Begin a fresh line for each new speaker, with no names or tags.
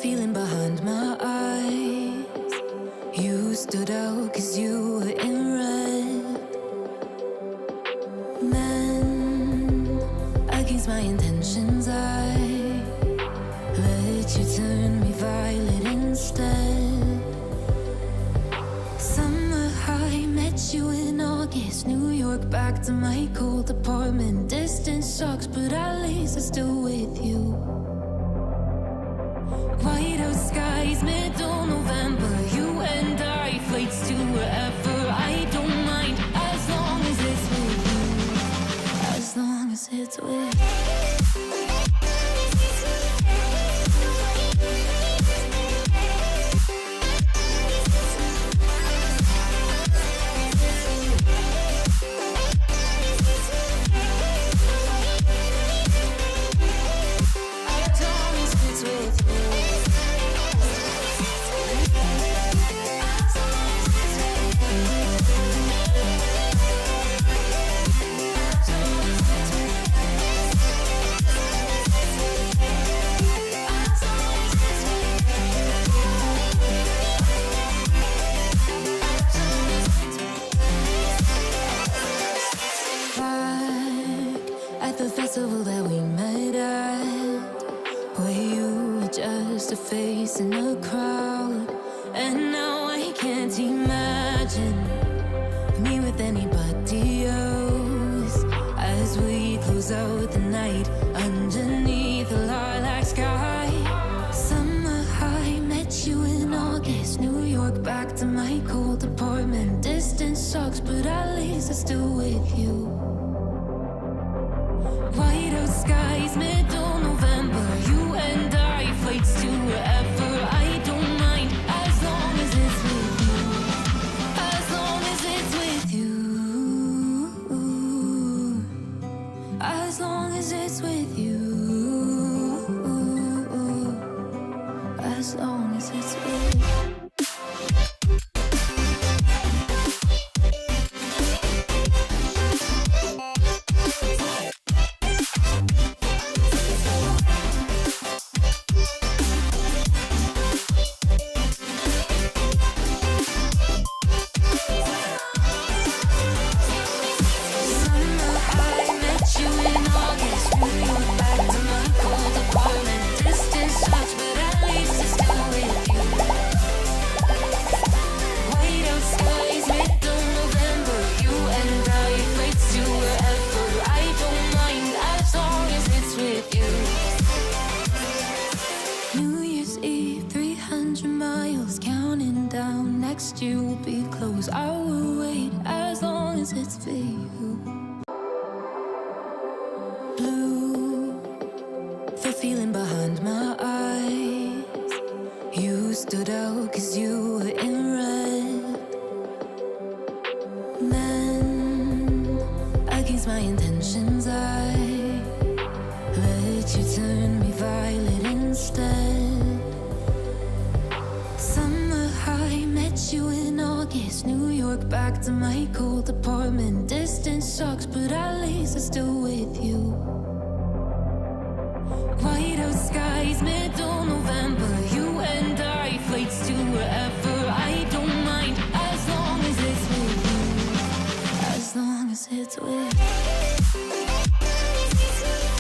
feeling behind my eyes. You stood out 'cause you were in red. Men against my intentions, I let you turn me violet instead. Summer high, met you in August. New York, back to my cold apartment. Distance sucks, but at least I'm still with you. White out skies, middle November. You and I, flights to wherever. I don't mind as long as it's with you. As long as it's with you. At the festival that we met at, where you were just a face in a crowd. And now I can't imagine me with anybody else. As we close out the night underneath the lilac sky. Summer high, met you in August. New York, back to my cold apartment. Distance sucks, but at least I'm still with you. White out skies, middle November. You and I, flights to wherever. I don't mind as long as it's with you. As long as it's with you. As long as it's with you. As long as it's with you. Next year will be close. I will wait as long as it's for you. Blue, the feeling behind my eyes. You stood out 'cause you were in red. Men against my intentions, I let you turn me violet instead. Summer high, met you in August. New York, back to my cold apartment. Distance sucks, but at least I'm still with you. White out skies, middle November. You and I, flights to wherever. I don't mind as long as it's with you. As long as it's with you.